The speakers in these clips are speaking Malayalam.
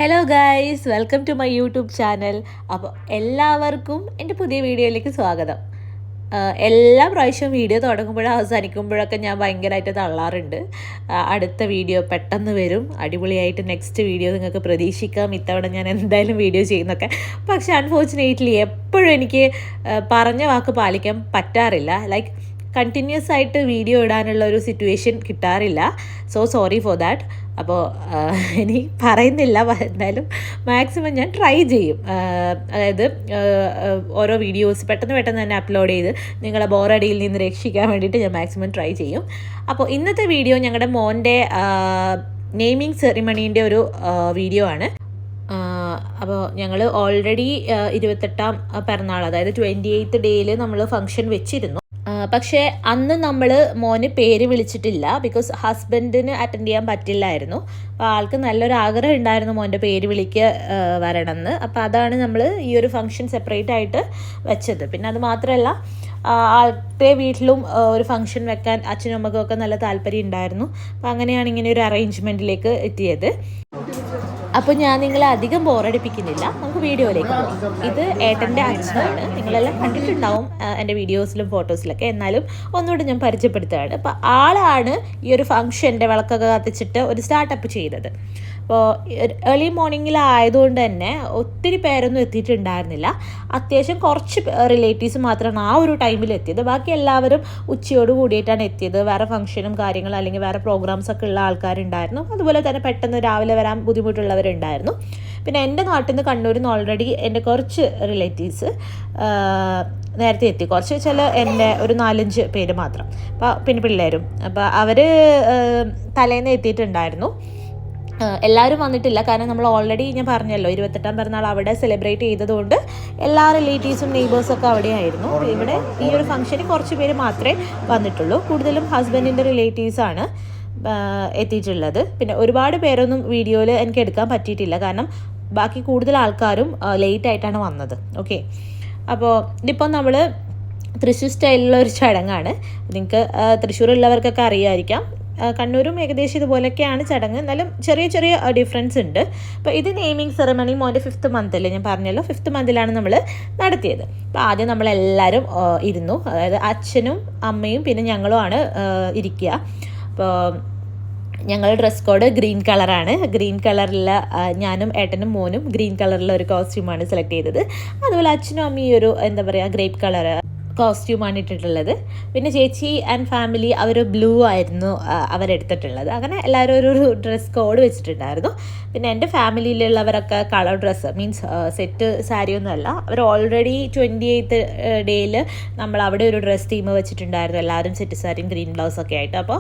Hello guys, welcome to my YouTube channel. അപ്പോൾ എല്ലാവർക്കും എൻ്റെ പുതിയ വീഡിയോയിലേക്ക് സ്വാഗതം. എല്ലാ പ്രാവശ്യവും വീഡിയോ തുടങ്ങുമ്പോഴും അവസാനിക്കുമ്പോഴൊക്കെ ഞാൻ ഭയങ്കരമായിട്ട് തള്ളാറുണ്ട്. അടുത്ത വീഡിയോ പെട്ടെന്ന് വരും, അടിപൊളിയായിട്ട് നെക്സ്റ്റ് വീഡിയോ നിങ്ങൾക്ക് പ്രതീക്ഷിക്കാം, ഇത്തവണ ഞാൻ എന്തായാലും വീഡിയോ ചെയ്യുന്നൊക്കെ. പക്ഷേ അൺഫോർച്ചുനേറ്റ്ലി എപ്പോഴും എനിക്ക് പറഞ്ഞ വാക്ക് പാലിക്കാൻ പറ്റാറില്ല. ലൈക്ക് കണ്ടിന്യൂസ് ആയിട്ട് വീഡിയോ ഇടാനുള്ള ഒരു സിറ്റുവേഷൻ കിട്ടാറില്ല. So sorry for that. അപ്പോൾ ഇനി പറയുന്നില്ല, എന്തായാലും മാക്സിമം ഞാൻ ട്രൈ ചെയ്യും. അതായത് ഓരോ വീഡിയോസ് പെട്ടെന്ന് തന്നെ അപ്ലോഡ് ചെയ്ത് നിങ്ങളെ ബോറടിയിൽ നിന്ന് രക്ഷിക്കാൻ വേണ്ടിയിട്ട് ഞാൻ മാക്സിമം ട്രൈ ചെയ്യും. അപ്പോൾ ഇന്നത്തെ വീഡിയോ ഞങ്ങളുടെ മോൻ്റെ നെയിമിങ് സെറിമണീൻ്റെ ഒരു വീഡിയോ ആണ്. അപ്പോൾ ഞങ്ങൾ ഓൾറെഡി 28ാം പിറന്നാൾ, അതായത് 28th ഡേയിൽ നമ്മൾ ഫംഗ്ഷൻ വെച്ചിരുന്നു. പക്ഷേ അന്ന് നമ്മൾ മോന് പേര് വിളിച്ചിട്ടില്ല, ബിക്കോസ് ഹസ്ബൻഡിന് അറ്റൻഡ് ചെയ്യാൻ പറ്റില്ലായിരുന്നു. അപ്പോൾ ആൾക്ക് നല്ലൊരു ആഗ്രഹം ഉണ്ടായിരുന്നു മോൻ്റെ പേര് വിളിക്ക് വരണമെന്ന്. അപ്പോൾ അതാണ് നമ്മൾ ഈ ഒരു ഫംഗ്ഷൻ സെപ്പറേറ്റ് ആയിട്ട് വെച്ചത്. പിന്നെ അത് മാത്രമല്ല, ആളുടെ വീട്ടിലും ഒരു ഫംഗ്ഷൻ വെക്കാൻ അച്ഛനും അമ്മക്കും ഒക്കെ നല്ല താല്പര്യം ഉണ്ടായിരുന്നു. അപ്പോൾ അങ്ങനെയാണ് ഇങ്ങനെ ഒരു അറേഞ്ച്മെൻറ്റിലേക്ക് എത്തിയത്. അപ്പോൾ ഞാൻ നിങ്ങളെ അധികം ബോറടിപ്പിക്കുന്നില്ല, നമുക്ക് വീഡിയോയിലേക്ക് പോകാം. ഇത് ഏട്ടൻ്റെ അച്ഛനാണ്, നിങ്ങളെല്ലാം കണ്ടിട്ടുണ്ടാവും എൻ്റെ വീഡിയോസിലും ഫോട്ടോസിലൊക്കെ. എന്നാലും ഒന്നുകൂടി ഞാൻ പരിചയപ്പെടുത്തുകയാണ്. അപ്പോൾ ആളാണ് ഈ ഒരു ഫംഗ്ഷൻ്റെ വിളക്കൊക്കെ കത്തിച്ചിട്ട് ഒരു സ്റ്റാർട്ടപ്പ് ചെയ്തത്. അപ്പോൾ ഏർലി മോർണിംഗിലായതുകൊണ്ട് തന്നെ ഒത്തിരി പേരൊന്നും എത്തിയിട്ടുണ്ടായിരുന്നില്ല. അത്യാവശ്യം കുറച്ച് റിലേറ്റീവ്സ് മാത്രമാണ് ആ ഒരു ടൈമിൽ എത്തിയത്. ബാക്കി എല്ലാവരും ഉച്ചയോട് കൂടിയിട്ടാണ് എത്തിയത്. വേറെ ഫംഗ്ഷനും കാര്യങ്ങളും അല്ലെങ്കിൽ വേറെ പ്രോഗ്രാംസൊക്കെ ഉള്ള ആൾക്കാരുണ്ടായിരുന്നു. അതുപോലെ തന്നെ പെട്ടെന്ന് രാവിലെ വരാൻ ബുദ്ധിമുട്ടുള്ളവരുണ്ടായിരുന്നു. പിന്നെ എൻ്റെ നാട്ടിൽ നിന്ന് കണ്ണൂരിൽ നിന്ന് ഓൾറെഡി എൻ്റെ കുറച്ച് റിലേറ്റീവ്സ് നേരത്തെ എത്തി. കുറച്ച് വെച്ചാൽ എൻ്റെ ഒരു 4-5 പേര് മാത്രം. അപ്പോൾ പിന്നെ പിള്ളേരും, അപ്പോൾ അവർ തലേന്ന് എത്തിയിട്ടുണ്ടായിരുന്നു. എല്ലാവരും വന്നിട്ടില്ല, കാരണം നമ്മൾ ഓൾറെഡി ഞാൻ പറഞ്ഞല്ലോ 28ാം പിറന്നാൾ അവിടെ സെലിബ്രേറ്റ് ചെയ്തതുകൊണ്ട് എല്ലാ റിലേറ്റീവ്സും നെയ്ബേഴ്സൊക്കെ അവിടെയായിരുന്നു. ഇവിടെ ഈ ഒരു ഫംഗ്ഷന് കുറച്ച് പേര് മാത്രമേ വന്നിട്ടുള്ളൂ. കൂടുതലും ഹസ്ബൻഡിൻ്റെ റിലേറ്റീവ്സാണ് എത്തിയിട്ടുള്ളത്. പിന്നെ ഒരുപാട് പേരൊന്നും വീഡിയോയിൽ എനിക്ക് എടുക്കാൻ പറ്റിയിട്ടില്ല, കാരണം ബാക്കി കൂടുതൽ ആൾക്കാരും ലേറ്റ് ആയിട്ടാണ് വന്നത്. ഓക്കെ, അപ്പോൾ ഇതിപ്പോൾ നമ്മൾ തൃശ്ശൂർ സ്റ്റൈലിലുള്ള ഒരു ചടങ്ങാണ്. നിങ്ങൾക്ക് തൃശ്ശൂരുള്ളവർക്കൊക്കെ അറിയാമായിരിക്കാം. കണ്ണൂരും ഏകദേശം ഇതുപോലെയൊക്കെയാണ് ചടങ്ങ്, എന്നാലും ചെറിയ ചെറിയ ഡിഫറൻസ് ഉണ്ട്. അപ്പോൾ ഇത് നെയിമിങ് സെറമണി മോൻ്റെ 5th മന്തിൽ, ഞാൻ പറഞ്ഞല്ലോ 5th മന്തിലാണ് നമ്മൾ നടത്തിയത്. അപ്പോൾ ആദ്യം നമ്മളെല്ലാവരും ഇരുന്നു, അതായത് അച്ഛനും അമ്മയും പിന്നെ ഞങ്ങളുമാണ് ഇരിക്കുക. അപ്പോൾ ഞങ്ങൾ ഡ്രസ് കോഡ് ഗ്രീൻ കളറാണ്. ഗ്രീൻ കളറിലുള്ള ഞാനും ഏട്ടനും മോനും ഗ്രീൻ കളറിലുള്ള ഒരു കോസ്റ്റ്യൂമാണ് സെലക്ട് ചെയ്തത്. അതുപോലെ അച്ഛനും അമ്മയും ഒരു എന്താ പറയുക ഗ്രേപ്പ് കളർ കോസ്റ്റ്യൂമാണ് ഇട്ടിട്ടുള്ളത്. പിന്നെ ചേച്ചി ആൻഡ് ഫാമിലി അവർ ബ്ലൂ ആയിരുന്നു അവരെടുത്തിട്ടുള്ളത്. അങ്ങനെ എല്ലാവരും ഒരു ഡ്രസ് കോഡ് വെച്ചിട്ടുണ്ടായിരുന്നു. പിന്നെ എൻ്റെ ഫാമിലിയിലുള്ളവരൊക്കെ കളർ ഡ്രസ്സ്, മീൻസ് സെറ്റ് സാരിയൊന്നും അല്ല, അവർ ഓൾറെഡി 28th ഡേയിൽ നമ്മൾ അവിടെ ഒരു ഡ്രസ് തീം വെച്ചിട്ടുണ്ടായിരുന്നു. എല്ലാവരും സെറ്റ് സാരിയും ഗ്രീൻ ബ്ലൗസൊക്കെ ആയിട്ട്. അപ്പോൾ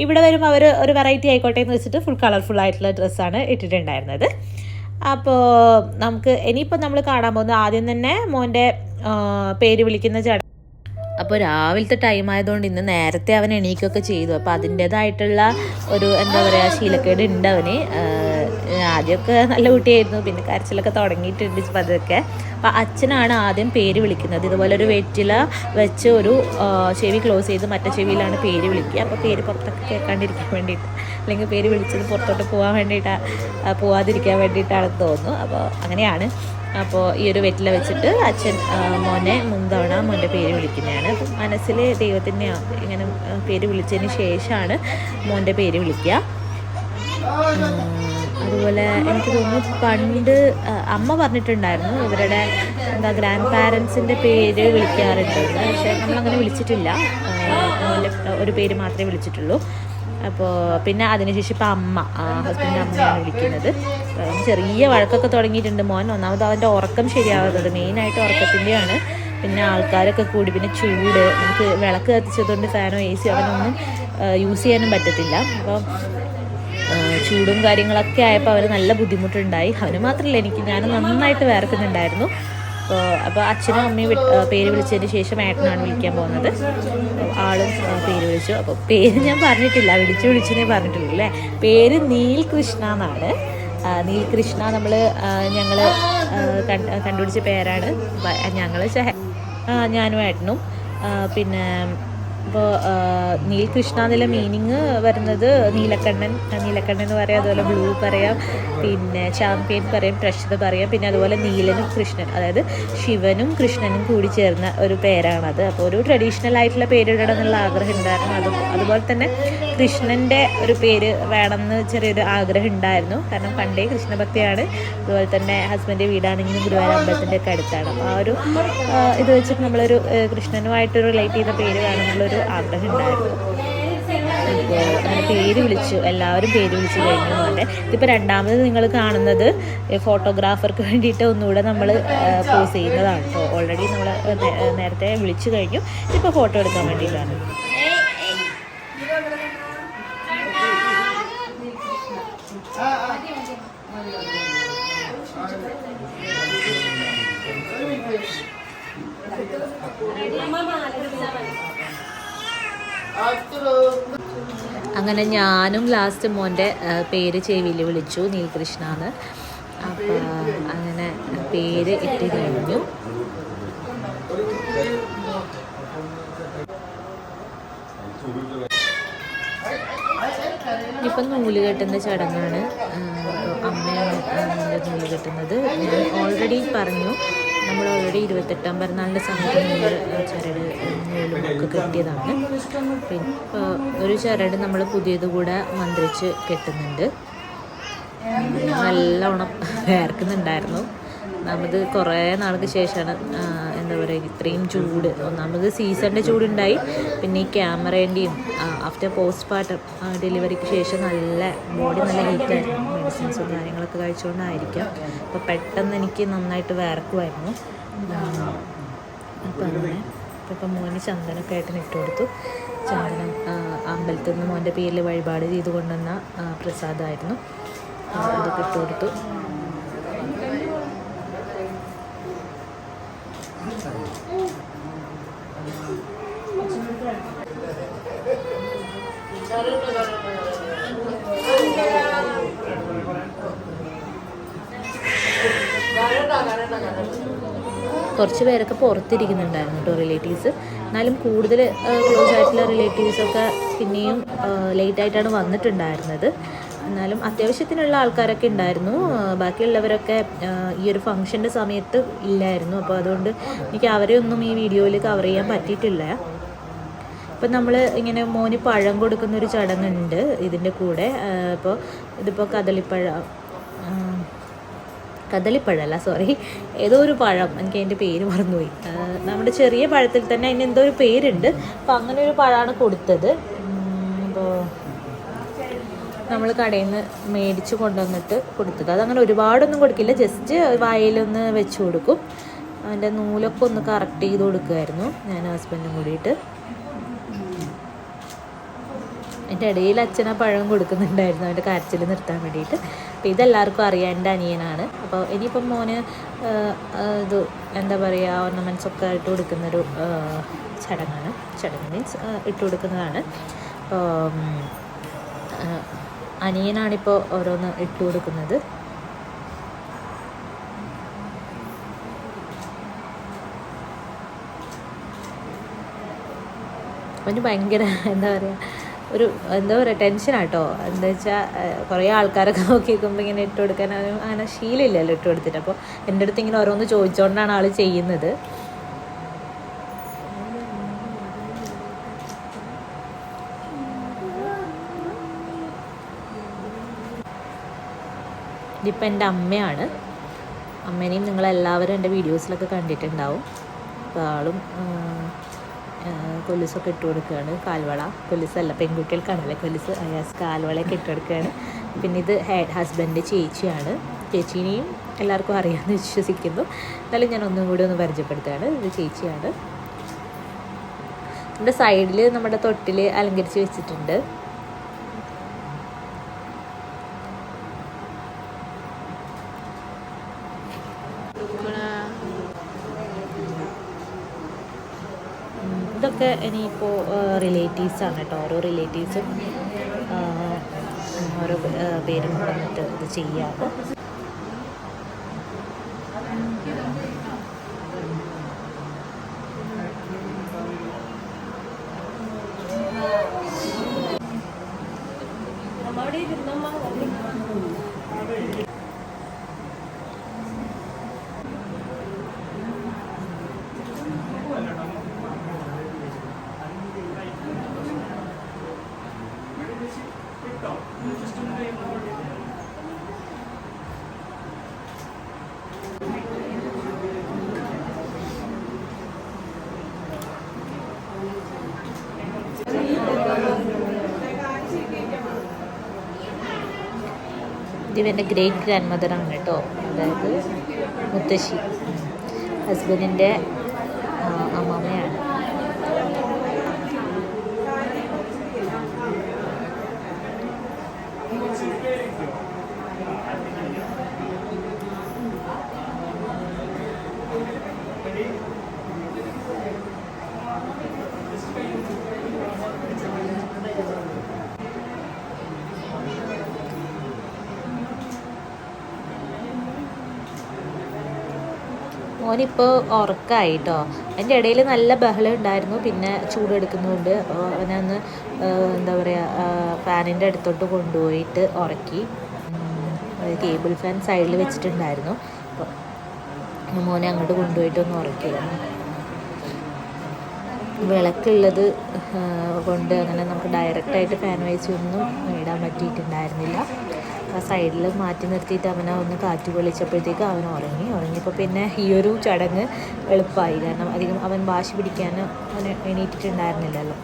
ഇവിടെ വരുമ്പോൾ അവർ ഒരു വെറൈറ്റി ആയിക്കോട്ടെ എന്ന് വെച്ചിട്ട് ഫുൾ കളർഫുൾ ആയിട്ടുള്ള ഡ്രസ്സാണ് ഇട്ടിട്ടുണ്ടായിരുന്നത്. അപ്പോൾ നമുക്ക് ഇനിയിപ്പോൾ നമ്മൾ കാണാൻ പോകുന്നത് ആദ്യം തന്നെ മോൻ്റെ പേര് വിളിക്കുന്ന ചടങ്ങ്. അപ്പോൾ രാവിലത്തെ ടൈം ആയതുകൊണ്ട് ഇന്ന് നേരത്തെ അവൻ എണീക്കുകയൊക്കെ ചെയ്തു. അപ്പോൾ അതിൻ്റേതായിട്ടുള്ള ഒരു എന്താ പറയുക ശീലക്കേട് ഉണ്ട് അവന്. ആദ്യമൊക്കെ നല്ല കുട്ടിയായിരുന്നു, പിന്നെ കരച്ചിലൊക്കെ തുടങ്ങിയിട്ടുണ്ട് പതൊക്കെ. അപ്പോൾ അച്ഛനാണ് ആദ്യം പേര് വിളിക്കുന്നത്. ഇതുപോലെ ഒരു വെറ്റില വെച്ച് ഒരു ചെവി ക്ലോസ് ചെയ്ത് മറ്റേ ചെവിയിലാണ് പേര് വിളിക്കുക. അപ്പോൾ പേര് പുറത്തൊക്കെ കേൾക്കാണ്ടിരിക്കാൻ വേണ്ടിയിട്ട്, അല്ലെങ്കിൽ പേര് വിളിച്ചത് പുറത്തോട്ട് പോവാതിരിക്കാൻ വേണ്ടിയിട്ടാണെന്ന് തോന്നുന്നു. അപ്പോൾ അങ്ങനെയാണ്. അപ്പോൾ ഈ ഒരു വെറ്റില വെച്ചിട്ട് അച്ഛൻ മോനെ മുൻതവണ മോൻ്റെ പേര് വിളിക്കുന്നതാണ്. അപ്പം മനസ്സിൽ ദൈവത്തിൻ്റെ ഇങ്ങനെ പേര് വിളിച്ചതിന് ശേഷമാണ് മോൻ്റെ പേര് വിളിക്കുക. അതുപോലെ എനിക്ക് തോന്നുന്നു പണ്ട് അമ്മ പറഞ്ഞിട്ടുണ്ടായിരുന്നു ഇവരുടെ ഗ്രാൻഡ് പാരൻസിൻ്റെ പേര് വിളിക്കാറുണ്ടെന്ന്. പക്ഷേ നമ്മളങ്ങനെ വിളിച്ചിട്ടില്ല, ഒരു പേര് മാത്രമേ വിളിച്ചിട്ടുള്ളൂ. അപ്പോൾ പിന്നെ അതിനുശേഷം ഇപ്പം ഹസ്ബൻഡിൻ്റെ അമ്മയാണ് വിളിക്കുന്നത്. ചെറിയ വഴക്കൊക്കെ തുടങ്ങിയിട്ടുണ്ട് മോൻ. ഒന്നാമത് അവൻ്റെ ഉറക്കം ശരിയാവുന്നത്, മെയിനായിട്ട് ഉറക്കത്തിൻ്റെയാണ്. പിന്നെ ആൾക്കാരൊക്കെ കൂടി, പിന്നെ ചൂട്, നമുക്ക് വിളക്ക് കത്തിച്ചതുകൊണ്ട് ഫാനോ AC അവനൊന്നും യൂസ് ചെയ്യാനും പറ്റത്തില്ല. അപ്പോൾ ചൂടും കാര്യങ്ങളൊക്കെ ആയപ്പോൾ അവന് നല്ല ബുദ്ധിമുട്ടുണ്ടായി. അവന് മാത്രമല്ല ഞാൻ നന്നായിട്ട് വേർക്കുന്നുണ്ടായിരുന്നു. അപ്പോൾ അച്ഛനും അമ്മയും പേര് വിളിച്ചതിന് ശേഷം ഏട്ടനാണ് വിളിക്കാൻ പോകുന്നത്. ആളും പേര് വിളിച്ചു. അപ്പോൾ പേര് ഞാൻ പറഞ്ഞിട്ടില്ല, വിളിച്ചെന്നേ പറഞ്ഞിട്ടുള്ളൂ അല്ലേ. പേര് നീൽകൃഷ്ണ എന്നാണ്. നീൽകൃഷ്ണ ഞങ്ങൾ കണ്ടുപിടിച്ച പേരാണ്. ഞങ്ങൾ ഞാനും ഏട്ടനും പിന്നെ അപ്പോൾ നീൽകൃഷ്ണ എന്നുള്ള മീനിങ് വരുന്നത് നീലക്കണ്ണൻ എന്ന് പറയാം, അതുപോലെ ബ്ലൂ പറയാം, പിന്നെ ചാമ്പ്യൻ പറയാം, ട്രഷർ പറയാം, പിന്നെ അതുപോലെ നീലനും കൃഷ്ണൻ, അതായത് ശിവനും കൃഷ്ണനും കൂടി ചേർന്ന ഒരു പേരാണത്. അപ്പോൾ ഒരു ട്രഡീഷണൽ ആയിട്ടുള്ള പേരിടണം എന്നുള്ള ആഗ്രഹം ഉണ്ടായിരുന്നു. അതുപോലെ തന്നെ കൃഷ്ണൻ്റെ ഒരു പേര് വേണമെന്ന് ചെറിയൊരു ആഗ്രഹം ഉണ്ടായിരുന്നു. കാരണം പണ്ടേ കൃഷ്ണഭക്തിയാണ്. അതുപോലെ തന്നെ ഹസ്ബൻഡ് വീടാണെങ്കിലും ഗുരുവായൂർ അമ്പലത്തിൻ്റെ ഒക്കെ അടുത്താണ്. അപ്പോൾ ആ ഒരു ഇത് വെച്ചിട്ട് നമ്മളൊരു കൃഷ്ണനുമായിട്ട് റിലേറ്റ് ചെയ്ത പേര് വേണമെന്നുള്ളൊരു ആഗ്രഹം ഉണ്ടായിരുന്നു. ഇപ്പോൾ അങ്ങനെ പേര് വിളിച്ചു, എല്ലാവരും പേര് വിളിച്ചു കഴിഞ്ഞു. അതുകൊണ്ട് ഇതിപ്പോൾ രണ്ടാമത് നിങ്ങൾ കാണുന്നത് ഫോട്ടോഗ്രാഫർക്ക് വേണ്ടിയിട്ട് ഒന്നുകൂടെ നമ്മൾ പോസ് ചെയ്യുന്നതാണ് കേട്ടോ. ഓൾറെഡി നമ്മൾ നേരത്തെ വിളിച്ചു കഴിഞ്ഞു, ഇപ്പോൾ ഫോട്ടോ എടുക്കാൻ വേണ്ടിയിട്ടാണ്. അങ്ങനെ ഞാനും ലാസ്റ്റ് മോൻ്റെ പേര് ചെവിയിൽ വിളിച്ചു, നീൽകൃഷ്ണ എന്ന്. അപ്പോൾ അങ്ങനെ പേര് ഇട്ട് കഴിഞ്ഞു. ഇപ്പം നൂല് കെട്ടുന്ന ചടങ്ങാണ്. അമ്മയാണ് നൂല് കെട്ടുന്നത്. ഞാൻ ഓൾറെഡി പറഞ്ഞു, നമ്മൾ ഓൾറെഡി 28ാം പിറന്നാളിൻ്റെ സമയത്ത് ചരട് നൂലുമൊക്കെ കെട്ടിയതാണ്. പിന്നെ ഒരു ചരട് നമ്മൾ പുതിയത് കൂടെ മന്ത്രിച്ച് കെട്ടുന്നുണ്ട്. നല്ലോണം വേർക്കുന്നുണ്ടായിരുന്നു. ഒന്നാമത് കുറേ നാൾക്ക് ശേഷമാണ് എന്താ പറയുക ഇത്രയും ചൂട്. ഒന്നാമത് സീസണിൻ്റെ ചൂടുണ്ടായി, പിന്നെ ഈ ക്യാമറേൻ്റെയും ആഫ്റ്റർ പോസ്റ്റ്മോർട്ടം ഡെലിവറിക്ക് ശേഷം നല്ല ബോഡി നല്ല ഹീറ്റായിരുന്നു. മെഡിസിൻസും കാര്യങ്ങളൊക്കെ കഴിച്ചുകൊണ്ടായിരിക്കാം. അപ്പോൾ പെട്ടെന്ന് എനിക്ക് നന്നായിട്ട് വേർക്കുമായിരുന്നു. അപ്പോൾ അങ്ങനെ ഇപ്പം മോന് ചന്ദനമൊക്കെ ആയിട്ട് ഇട്ട് കൊടുത്തു. ചന്ദനം അമ്പലത്തിൽ നിന്ന് മോൻ്റെ പേരിൽ വഴിപാട് ചെയ്ത് കൊണ്ടുവന്ന പ്രസാദമായിരുന്നു, അതൊക്കെ ഇട്ട് കൊടുത്തു. കുറച്ച് പേരൊക്കെ പുറത്തിരിക്കുന്നുണ്ടായിരുന്നു കേട്ടോ, റിലേറ്റീവ്സ്. എന്നാലും കൂടുതൽ ക്ലോസ് ആയിട്ടുള്ള റിലേറ്റീവ്സൊക്കെ പിന്നെയും ലേറ്റായിട്ടാണ് വന്നിട്ടുണ്ടായിരുന്നത്. എന്നാലും അത്യാവശ്യത്തിനുള്ള ആൾക്കാരൊക്കെ ഉണ്ടായിരുന്നു. ബാക്കിയുള്ളവരൊക്കെ ഈ ഒരു ഫംഗ്ഷൻ്റെ സമയത്ത് ഇല്ലായിരുന്നു. അപ്പോൾ അതുകൊണ്ട് എനിക്ക് അവരെ ഒന്നും ഈ വീഡിയോയിൽ കവർ ചെയ്യാൻ പറ്റിയിട്ടില്ല. ഇപ്പം നമ്മൾ ഇങ്ങനെ മോന് പഴം കൊടുക്കുന്നൊരു ചടങ്ങുണ്ട് ഇതിൻ്റെ കൂടെ. അപ്പോൾ ഇതിപ്പോൾ കദളിപ്പഴമല്ല, സോറി, ഏതോ ഒരു പഴം, എനിക്ക് അതിൻ്റെ പേര് മറന്നുപോയി. നമ്മുടെ ചെറിയ പഴത്തിൽ തന്നെ അതിന് എന്തോ ഒരു പേരുണ്ട്. അപ്പോൾ അങ്ങനെ ഒരു പഴമാണ് കൊടുത്തത്. അപ്പോൾ നമ്മൾ കടയിൽ നിന്ന് മേടിച്ച് കൊണ്ടുവന്നിട്ട് കൊടുത്തത്. അതങ്ങനെ ഒരുപാടൊന്നും കൊടുക്കില്ല, ജസ്റ്റ് വായിലൊന്ന് വെച്ച് കൊടുക്കും. അതിൻ്റെ നൂലൊക്കെ ഒന്ന് കറക്റ്റ് ചെയ്ത് കൊടുക്കുമായിരുന്നു ഞാൻ ഹസ്ബൻഡും കൂടിയിട്ട്. എൻ്റെ ഇടയിൽ അച്ഛനാ പഴം കൊടുക്കുന്നുണ്ടായിരുന്നു അവൻ്റെ കരച്ചിൽ നിർത്താൻ വേണ്ടിയിട്ട്. അപ്പോൾ ഇതെല്ലാവർക്കും അറിയാം, എൻ്റെ അനിയനാണ്. അപ്പോൾ ഇനിയിപ്പം മോന് ഇത് എന്താ പറയുക ഓർണമെൻറ്റ്സ് ഒക്കെ ഇട്ട് കൊടുക്കുന്നൊരു ചടങ്ങ് മീൻസ് ഇട്ട് കൊടുക്കുന്നതാണ്. അപ്പോൾ അനിയനാണിപ്പോൾ ഓരോന്ന് ഇട്ട് കൊടുക്കുന്നത്. അവന് ഭയങ്കര എന്താ പറയുക ടെൻഷനാട്ടോ. എന്താ വെച്ചാൽ കുറേ ആൾക്കാരൊക്കെ നോക്കി നിൽക്കുമ്പോൾ ഇങ്ങനെ ഇട്ട് കൊടുക്കാൻ അങ്ങനെ ശീലമില്ലല്ലോ ഇട്ട് കൊടുത്തിട്ട്. അപ്പോൾ എൻ്റെ അടുത്ത് ഇങ്ങനെ ഓരോന്ന് ചോദിച്ചുകൊണ്ടാണ് ആൾ ചെയ്യുന്നത്. ഇതിപ്പോൾ എൻ്റെ അമ്മയാണ്. അമ്മേനെയും നിങ്ങളെല്ലാവരും എൻ്റെ വീഡിയോസിലൊക്കെ കണ്ടിട്ടുണ്ടാവും. അപ്പോൾ ആളും കൊലുസൊക്കെ ഇട്ട് കൊടുക്കുകയാണ്. കാൽവള, കൊലുസല്ല, പെൺകുട്ടികൾക്കാണല്ലേ കൊലുസ്, കാൽവളയൊക്കെ ഇട്ട് കൊടുക്കുകയാണ്. പിന്നെ ഇത് ഹസ്ബൻഡ് ചേച്ചിയാണ്. ചേച്ചീനെയും എല്ലാവർക്കും അറിയാമെന്ന് വിശ്വസിക്കുന്നു. എന്നാലും ഞാൻ ഒന്നും കൂടി ഒന്ന് പരിചയപ്പെടുത്തുകയാണ്. ഇത് ചേച്ചിയാണ്. നമ്മുടെ സൈഡിൽ നമ്മുടെ തൊട്ടിൽ അലങ്കരിച്ച് വെച്ചിട്ടുണ്ട്. ഇതൊക്കെ ഇനിയിപ്പോൾ റിലേറ്റീവ്സാണ് കേട്ടോ. ഓരോ റിലേറ്റീവ്സും ഓരോ പേരും വന്നിട്ട് ഇത് ചെയ്യാറ്. ഇവൻ്റെ ഗ്രേറ്റ് ഗ്രാൻഡ് മദറാണ് കേട്ടോ, അതായത് മുത്തശ്ശി, ഹസ്ബൻഡിൻ്റെ അമ്മാമ്മയാണ്. മോനിപ്പോൾ ഉറക്കമായി കേട്ടോ. അതിൻ്റെ ഇടയിൽ നല്ല ബഹളം ഉണ്ടായിരുന്നു, പിന്നെ ചൂടെടുക്കുന്നതുകൊണ്ട് അവനന്ന് എന്താ പറയുക ഫാനിൻ്റെ അടുത്തോട്ട് കൊണ്ടുപോയിട്ട് ഉറക്കി. ടേബിൾ ഫാൻ സൈഡിൽ വെച്ചിട്ടുണ്ടായിരുന്നു, അപ്പോൾ മോനെ അങ്ങോട്ട് കൊണ്ടുപോയിട്ടൊന്ന് ഉറക്കിയിരുന്നു. വിളക്കുള്ളത് കൊണ്ട് അങ്ങനെ നമുക്ക് ഡയറക്റ്റായിട്ട് ഫാൻ വെച്ചൊന്നും ഇടാൻ പറ്റിയിട്ടുണ്ടായിരുന്നില്ല. ആ സൈഡിൽ മാറ്റി നിർത്തിയിട്ട് അവനെ ഒന്ന് കാറ്റ് പൊളിച്ചപ്പോഴത്തേക്ക് അവൻ ഉറങ്ങിയപ്പോൾ പിന്നെ ഈ ഒരു ചടങ്ങ് എളുപ്പമായി. കാരണം അധികം അവൻ വാശി പിടിക്കാൻ അവന് എണീറ്റിട്ടുണ്ടായിരുന്നില്ലല്ലോ.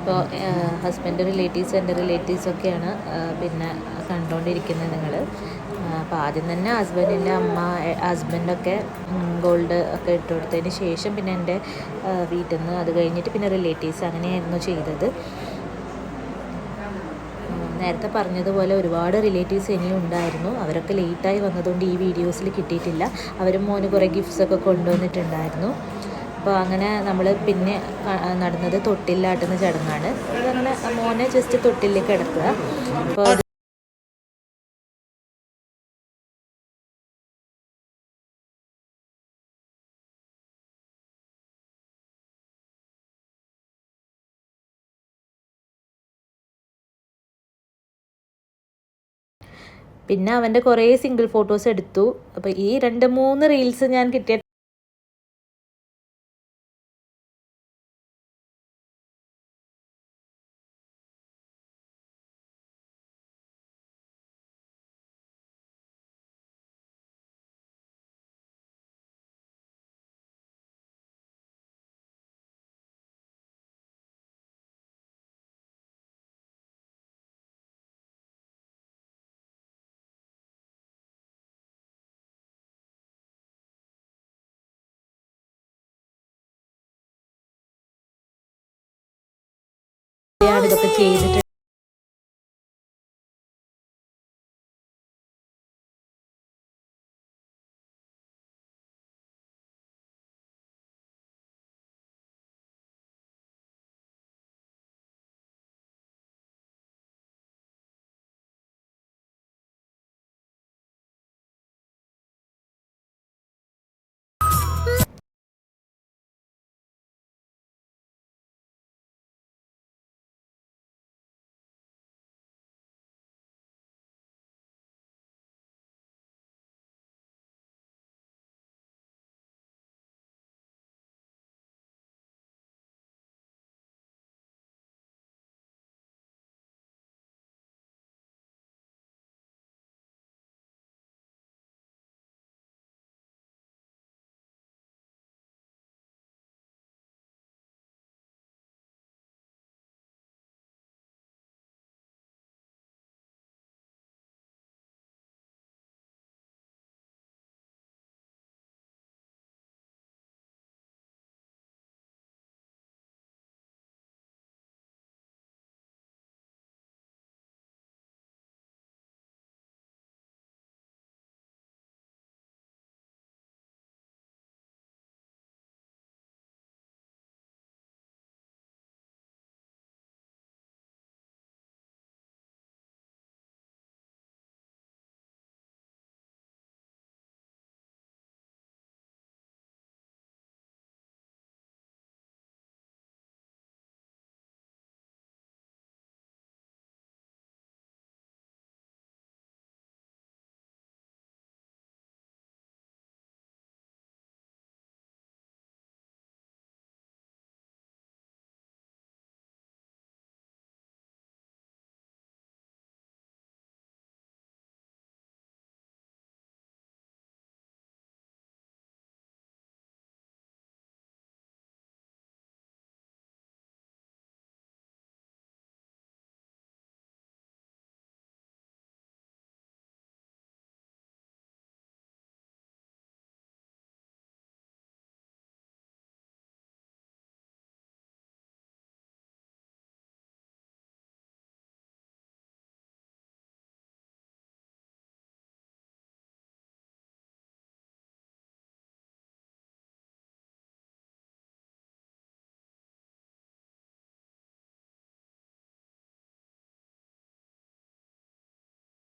ഇപ്പോൾ ഹസ്ബൻഡ് റിലേറ്റീവ്സ്, എൻ്റെ റിലേറ്റീവ്സൊക്കെയാണ് പിന്നെ കണ്ടുകൊണ്ടിരിക്കുന്നത് നിങ്ങൾ. അപ്പോൾ ആദ്യം തന്നെ ഹസ്ബൻഡിൻ്റെ അമ്മ, ഹസ്ബൻഡൊക്കെ ഗോൾഡ് ഒക്കെ ഇട്ട് കൊടുത്തതിന് ശേഷം പിന്നെ എൻ്റെ വീട്ടിൽ നിന്ന്, അത് കഴിഞ്ഞിട്ട് പിന്നെ റിലേറ്റീവ്സ്, അങ്ങനെയായിരുന്നു ചെയ്തത്. നേരത്തെ പറഞ്ഞതുപോലെ ഒരുപാട് റിലേറ്റീവ്സ് ഇനിയും ഉണ്ടായിരുന്നു. അവരൊക്കെ ലേറ്റായി വന്നതുകൊണ്ട് ഈ വീഡിയോസിൽ കിട്ടിയിട്ടില്ല. അവരും മോന് കുറേ ഗിഫ്റ്റ്സൊക്കെ കൊണ്ടുവന്നിട്ടുണ്ടായിരുന്നു. അപ്പോൾ അങ്ങനെ നമ്മൾ പിന്നെ നടന്നത് തൊട്ടിലാട്ടുന്ന ചടങ്ങാണ്. അതങ്ങനെ മോനെ ജസ്റ്റ് തൊട്ടിലേക്ക് കിടത്തുക. അപ്പോൾ പിന്നെ അവൻ്റെ കുറേ സിംഗിൾ ഫോട്ടോസ് എടുത്തു. അപ്പോൾ ഈ 2-3 റീൽസ് ഞാൻ കിട്ടിയ ഇതൊക്കെ ചെയ്തിട്ട്